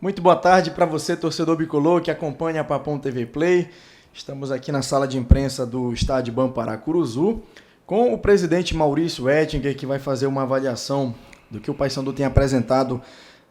Muito boa tarde para você, torcedor bicolor, que acompanha a Papum TV Play. Estamos aqui na sala de imprensa do estádio Bampará Curuzu, com o presidente Maurício Ettinger, que vai fazer uma avaliação do que o Paysandu tem apresentado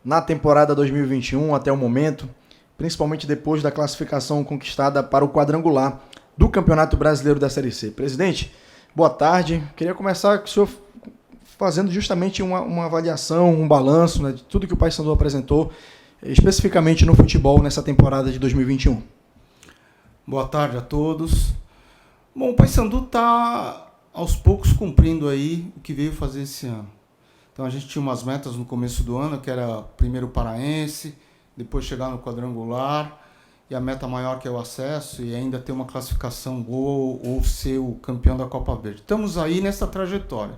na temporada 2021 até o momento, principalmente depois da classificação conquistada para o quadrangular do Campeonato Brasileiro da Série C. Presidente, boa tarde. Queria começar com o senhor fazendo justamente uma avaliação, um balanço, né, de tudo que o Paysandu apresentou, especificamente no futebol nessa temporada de 2021. Boa tarde a todos. Bom, o Paysandu está aos poucos cumprindo aí o que veio fazer esse ano. Então a gente tinha umas metas no começo do ano, que era primeiro paraense, depois chegar no quadrangular, e a meta maior que é o acesso, e ainda ter uma classificação boa ou ser o campeão da Copa Verde. Estamos aí nessa trajetória.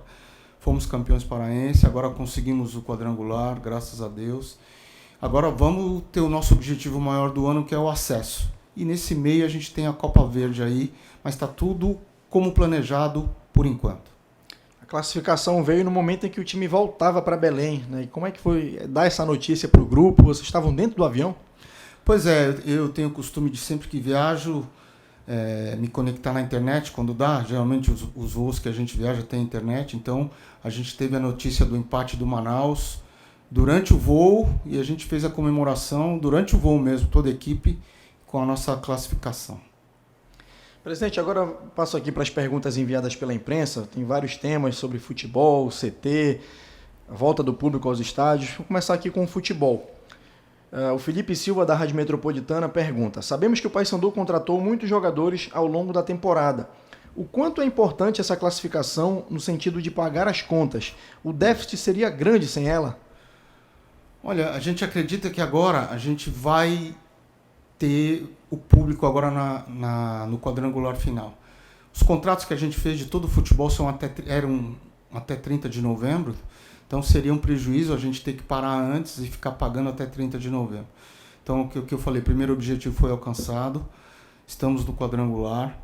Fomos campeões paraense, agora conseguimos o quadrangular, graças a Deus. Agora vamos ter o nosso objetivo maior do ano, que é o acesso. E nesse meio a gente tem a Copa Verde aí, mas está tudo como planejado por enquanto. A classificação veio no momento em que o time voltava para Belém, né? E como é que foi dar essa notícia para o grupo? Vocês estavam dentro do avião? Pois é, eu tenho o costume de sempre que viajo, me conectar na internet quando dá. Geralmente os voos que a gente viaja tem internet, então a gente teve a notícia do empate do Manaus durante o voo e a gente fez a comemoração durante o voo mesmo, toda a equipe, com a nossa classificação. Presidente, agora eu passo aqui para as perguntas enviadas pela imprensa. Tem vários temas sobre futebol, CT, a volta do público aos estádios. Vou começar aqui com o futebol. O Felipe Silva, da Rádio Metropolitana, pergunta: sabemos que o Paysandu contratou muitos jogadores ao longo da temporada. O quanto é importante essa classificação no sentido de pagar as contas? O déficit seria grande sem ela? Olha, a gente acredita que agora a gente vai ter o público agora no quadrangular final. Os contratos que a gente fez de todo o futebol eram até 30 de novembro, então seria um prejuízo a gente ter que parar antes e ficar pagando até 30 de novembro. Então, o que eu falei, primeiro objetivo foi alcançado, estamos no quadrangular.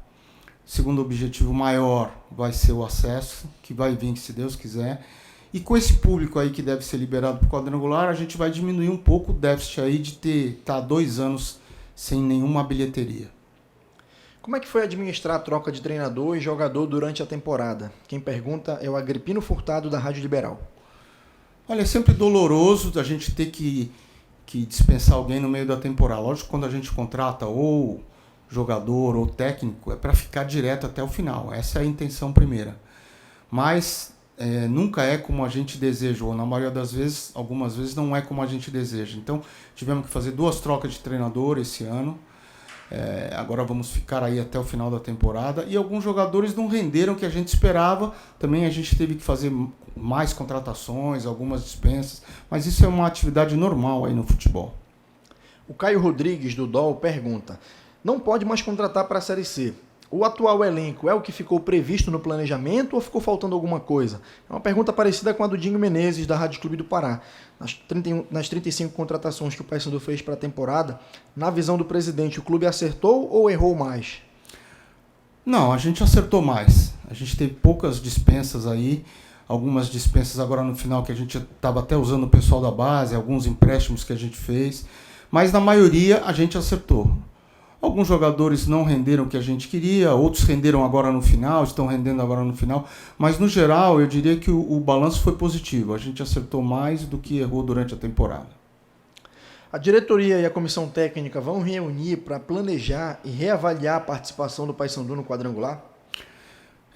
Segundo objetivo maior vai ser o acesso, que vai vir, se Deus quiser. E com esse público aí que deve ser liberado para o quadrangular, a gente vai diminuir um pouco o déficit aí de estar 2 anos sem nenhuma bilheteria. Como é que foi administrar a troca de treinador e jogador durante a temporada? Quem pergunta é o Agripino Furtado, da Rádio Liberal. Olha, é sempre doloroso a gente ter que dispensar alguém no meio da temporada. Lógico que quando a gente contrata ou jogador ou técnico, é para ficar direto até o final. Essa é a intenção primeira. Mas nunca é como a gente deseja, ou na maioria das vezes, algumas vezes não é como a gente deseja. Então, tivemos que fazer 2 trocas de treinador esse ano. Agora vamos ficar aí até o final da temporada. E alguns jogadores não renderam o que a gente esperava. Também a gente teve que fazer mais contratações, algumas dispensas. Mas isso é uma atividade normal aí no futebol. O Caio Rodrigues, do DOL, pergunta: não pode mais contratar para a Série C. O atual elenco é o que ficou previsto no planejamento ou ficou faltando alguma coisa? É uma pergunta parecida com a do Dinho Menezes, da Rádio Clube do Pará. Nas 35 contratações que o Paysandu fez para a temporada, na visão do presidente, o clube acertou ou errou mais? Não, a gente acertou mais. A gente teve poucas dispensas aí, algumas dispensas agora no final que a gente estava até usando o pessoal da base, alguns empréstimos que a gente fez, mas na maioria a gente acertou. Alguns jogadores não renderam o que a gente queria, outros renderam agora no final, estão rendendo agora no final. Mas, no geral, eu diria que o balanço foi positivo. A gente acertou mais do que errou durante a temporada. A diretoria e a comissão técnica vão reunir para planejar e reavaliar a participação do Paysandu no quadrangular?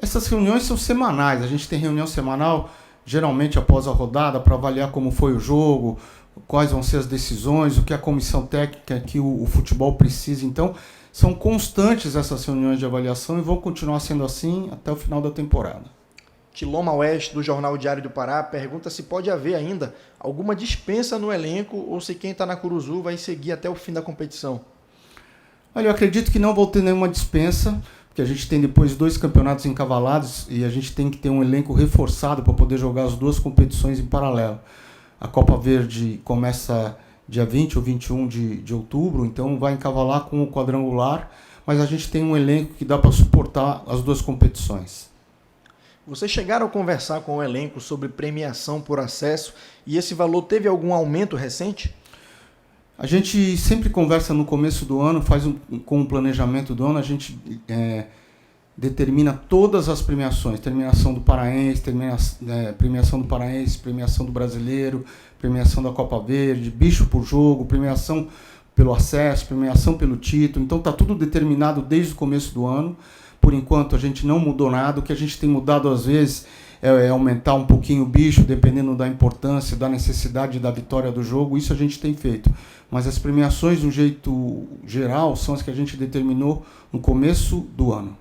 Essas reuniões são semanais. A gente tem reunião semanal, geralmente após a rodada, para avaliar como foi o jogo, quais vão ser as decisões, o que a comissão técnica, que o futebol precisa. Então, são constantes essas reuniões de avaliação e vão continuar sendo assim até o final da temporada. Tiloma Oeste, do Jornal Diário do Pará, pergunta se pode haver ainda alguma dispensa no elenco ou se quem está na Curuzu vai seguir até o fim da competição. Olha, eu acredito que não vou ter nenhuma dispensa, porque a gente tem depois 2 campeonatos encavalados e a gente tem que ter um elenco reforçado para poder jogar as 2 competições em paralelo. A Copa Verde começa dia 20 ou 21 de outubro, então vai encavalar com o quadrangular, mas a gente tem um elenco que dá para suportar as 2 competições. Vocês chegaram a conversar com o elenco sobre premiação por acesso e esse valor teve algum aumento recente? A gente sempre conversa no começo do ano, com o planejamento do ano, a gente determina todas as premiações, premiação do Paraense, premiação do Brasileiro, premiação da Copa Verde, bicho por jogo, premiação pelo acesso, premiação pelo título. Então está tudo determinado desde o começo do ano. Por enquanto a gente não mudou nada. O que a gente tem mudado às vezes é aumentar um pouquinho o bicho, dependendo da importância, da necessidade da vitória do jogo. Isso a gente tem feito. Mas as premiações, de um jeito geral, são as que a gente determinou no começo do ano.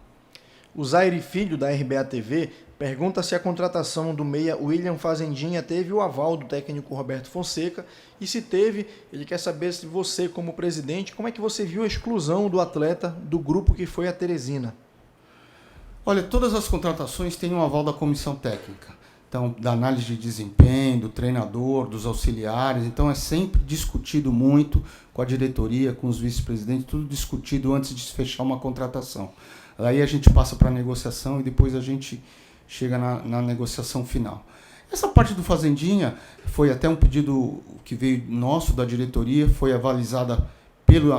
O Zaire Filho, da RBA TV, pergunta se a contratação do meia William Fazendinha teve o aval do técnico Roberto Fonseca, e se teve, ele quer saber se você, como presidente, como é que você viu a exclusão do atleta do grupo que foi a Teresina? Olha, todas as contratações têm um aval da comissão técnica, então da análise de desempenho, do treinador, dos auxiliares, então é sempre discutido muito com a diretoria, com os vice-presidentes, tudo discutido antes de se fechar uma contratação. Aí a gente passa para a negociação e depois a gente chega na negociação final. Essa parte do Fazendinha foi até um pedido que veio nosso, da diretoria, foi avalizada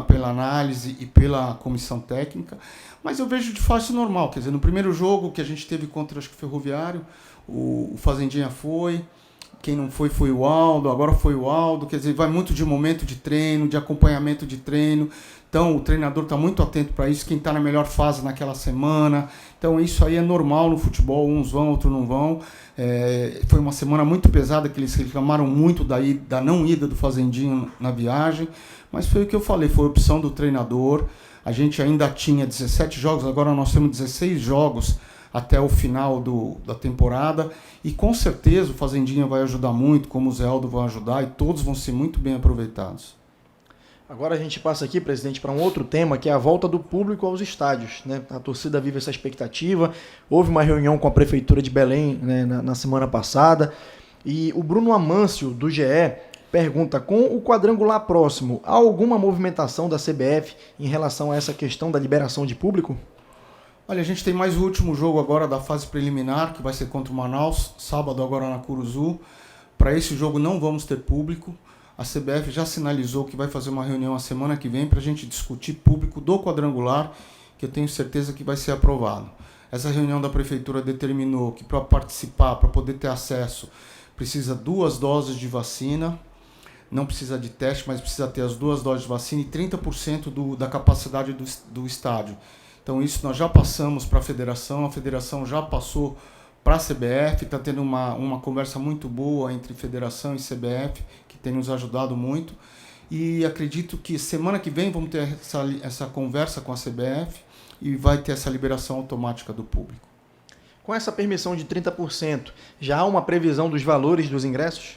pela análise e pela comissão técnica, mas eu vejo de fácil normal. Quer dizer, no primeiro jogo que a gente teve contra, acho que o Ferroviário, o Fazendinha foi, quem não foi o Aldo, agora foi o Aldo, quer dizer, vai muito de momento de treino, de acompanhamento de treino. Então, o treinador está muito atento para isso, quem está na melhor fase naquela semana. Então, isso aí é normal no futebol, uns vão, outros não vão. Foi uma semana muito pesada, que eles reclamaram muito da não ida do Fazendinho na viagem, mas foi o que eu falei, foi a opção do treinador. A gente ainda tinha 17 jogos, agora nós temos 16 jogos até o final da temporada, e com certeza o Fazendinha vai ajudar muito, como o Zé Aldo vai ajudar, e todos vão ser muito bem aproveitados. Agora a gente passa aqui, presidente, para um outro tema, que é a volta do público aos estádios, né? A torcida vive essa expectativa. Houve uma reunião com a Prefeitura de Belém, né, na semana passada, e o Bruno Amâncio, do GE, pergunta: com o quadrangular próximo, há alguma movimentação da CBF em relação a essa questão da liberação de público? Olha, a gente tem mais o último jogo agora da fase preliminar, que vai ser contra o Manaus, sábado agora na Curuzu. Para esse jogo não vamos ter público. A CBF já sinalizou que vai fazer uma reunião a semana que vem para a gente discutir público do quadrangular, que eu tenho certeza que vai ser aprovado. Essa reunião da Prefeitura determinou que para participar, para poder ter acesso, precisa 2 doses de vacina, não precisa de teste, mas precisa ter as 2 doses de vacina e 30% da capacidade do estádio. Então isso nós já passamos para a federação já passou para a CBF, está tendo uma conversa muito boa entre federação e CBF, que tem nos ajudado muito, e acredito que semana que vem vamos ter essa conversa com a CBF e vai ter essa liberação automática do público. Com essa permissão de 30%, já há uma previsão dos valores dos ingressos?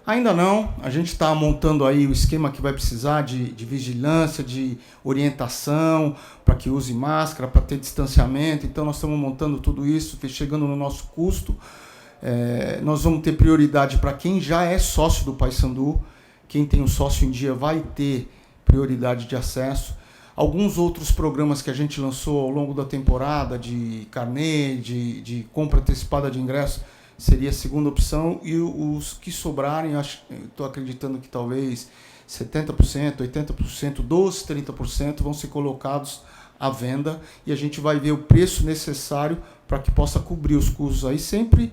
Ainda não, a gente está montando aí o esquema que vai precisar de vigilância, de orientação, para que use máscara, para ter distanciamento. Então nós estamos montando tudo isso, chegando no nosso custo. Nós vamos ter prioridade para quem já é sócio do Paysandu, quem tem um sócio em dia vai ter prioridade de acesso. Alguns outros programas que a gente lançou ao longo da temporada, de carnê, de compra antecipada de ingressos, seria a segunda opção, e os que sobrarem, estou acreditando que talvez 70%, 80% dos 30% vão ser colocados à venda, e a gente vai ver o preço necessário para que possa cobrir os custos aí, sempre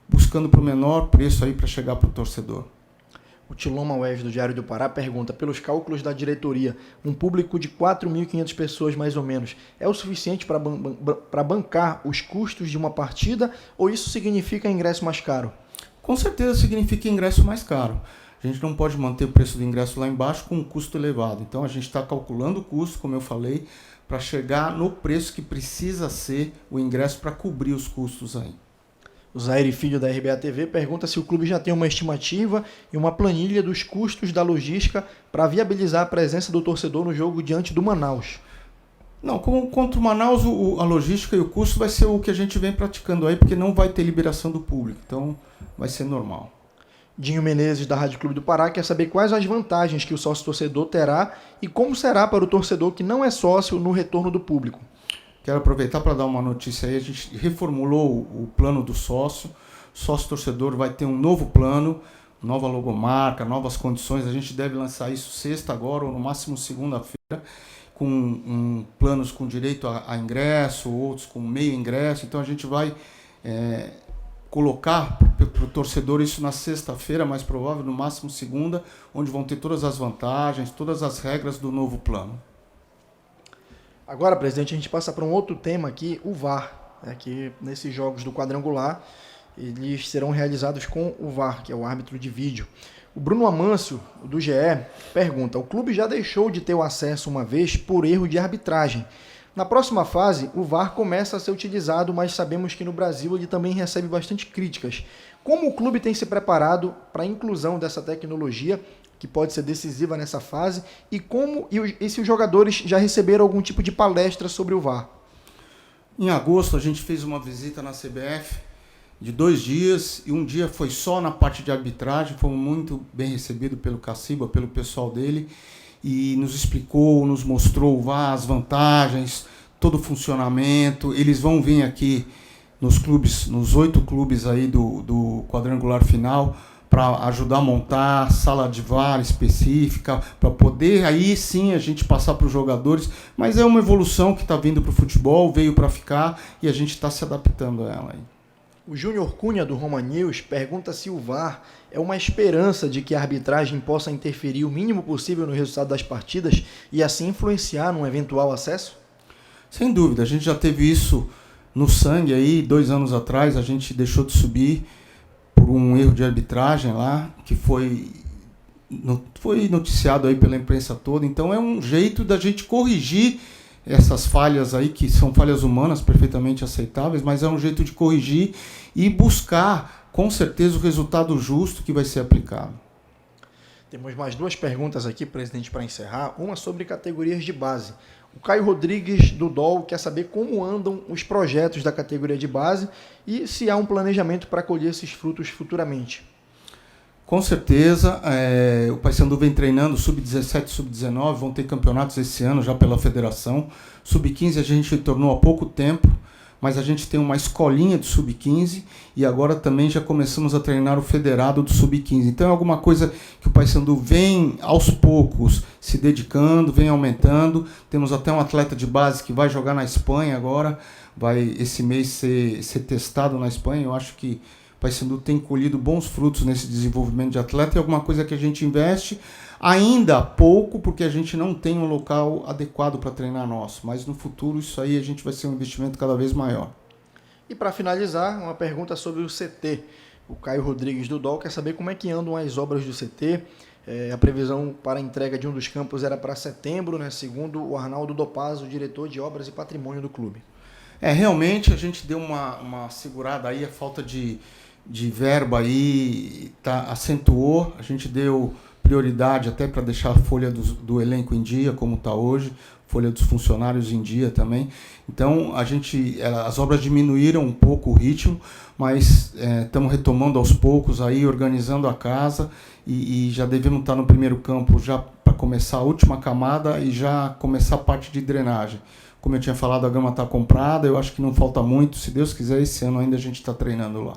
buscando para o menor preço aí para chegar para o torcedor. O Tilon Maués, do Diário do Pará, pergunta: pelos cálculos da diretoria, um público de 4.500 pessoas mais ou menos é o suficiente para bancar os custos de uma partida, ou isso significa ingresso mais caro? Com certeza significa ingresso mais caro. A gente não pode manter o preço do ingresso lá embaixo com um custo elevado. Então a gente está calculando o custo, como eu falei, para chegar no preço que precisa ser o ingresso para cobrir os custos aí. O Zaire Filho, da RBA TV, pergunta se o clube já tem uma estimativa e uma planilha dos custos da logística para viabilizar a presença do torcedor no jogo diante do Manaus. Não, contra o Manaus, a logística e o custo vai ser o que a gente vem praticando aí, porque não vai ter liberação do público, então vai ser normal. Dinho Menezes, da Rádio Clube do Pará, quer saber quais as vantagens que o sócio-torcedor terá e como será para o torcedor que não é sócio no retorno do público. Quero aproveitar para dar uma notícia aí. A gente reformulou o plano do sócio. O sócio torcedor vai ter um novo plano nova logomarca, novas condições. A gente deve lançar isso sexta agora, ou no máximo segunda-feira, com planos com direito a ingresso, outros com meio ingresso. Então a gente vai colocar para o torcedor isso na sexta-feira, mais provável, no máximo segunda, onde vão ter todas as vantagens, todas as regras do novo plano. Agora, presidente, a gente passa para um outro tema aqui, o VAR. Que nesses jogos do quadrangular, eles serão realizados com o VAR, que é o árbitro de vídeo. O Bruno Amâncio, do GE, pergunta: o clube já deixou de ter o acesso uma vez por erro de arbitragem. Na próxima fase, o VAR começa a ser utilizado, mas sabemos que no Brasil ele também recebe bastante críticas. Como o clube tem se preparado para a inclusão dessa tecnologia, que pode ser decisiva nessa fase, e se os jogadores já receberam algum tipo de palestra sobre o VAR? Em agosto, a gente fez uma visita na CBF de 2 dias, e um dia foi só na parte de arbitragem. Fomos muito bem recebidos pelo Caciba, pelo pessoal dele, e nos explicou, nos mostrou o VAR, as vantagens, todo o funcionamento. Eles vão vir aqui nos clubes, nos 8 clubes aí do quadrangular final, para ajudar a montar sala de VAR específica, para poder aí sim a gente passar para os jogadores. Mas é uma evolução que está vindo para o futebol, veio para ficar, e a gente está se adaptando a ela aí. O Júnior Cunha, do Roma News, pergunta se o VAR é uma esperança de que a arbitragem possa interferir o mínimo possível no resultado das partidas e assim influenciar num eventual acesso? Sem dúvida, a gente já teve isso no sangue aí. 2 anos atrás a gente deixou de subir por um erro de arbitragem lá, que foi noticiado aí pela imprensa toda. Então é um jeito da gente corrigir essas falhas aí, que são falhas humanas perfeitamente aceitáveis, mas é um jeito de corrigir e buscar, com certeza, o resultado justo que vai ser aplicado. Temos mais 2 perguntas aqui, presidente, para encerrar. Uma sobre categorias de base. O Caio Rodrigues, do DOL, quer saber como andam os projetos da categoria de base e se há um planejamento para colher esses frutos futuramente. Com certeza, o Paysandu vem treinando sub-17 e sub-19, vão ter campeonatos esse ano já pela federação. Sub-15 a gente tornou há pouco tempo, mas a gente tem uma escolinha de sub-15 e agora também já começamos a treinar o federado do sub-15. Então é alguma coisa que o Paysandu vem aos poucos se dedicando, vem aumentando. Temos até um atleta de base que vai jogar na Espanha agora, vai esse mês ser testado na Espanha. Eu acho que o Paysandu tem colhido bons frutos nesse desenvolvimento de atleta, e alguma coisa que a gente investe ainda pouco, porque a gente não tem um local adequado para treinar nosso, mas no futuro isso aí a gente vai ser um investimento cada vez maior. E para finalizar, uma pergunta sobre o CT. O Caio Rodrigues do DOL quer saber como é que andam as obras do CT. A previsão para a entrega de um dos campos era para setembro, né, segundo o Arnaldo Dopaz, o diretor de obras e patrimônio do clube. Realmente a gente deu uma segurada aí, a falta de verba aí acentuou. A gente deu prioridade até para deixar a folha do elenco em dia, como está hoje, folha dos funcionários em dia também. Então as obras diminuíram um pouco o ritmo, mas estamos retomando aos poucos aí, organizando a casa, e já devemos estar no primeiro campo já para começar a última camada e já começar a parte de drenagem. Como eu tinha falado, a grama está comprada, eu acho que não falta muito. Se Deus quiser, esse ano ainda a gente está treinando lá.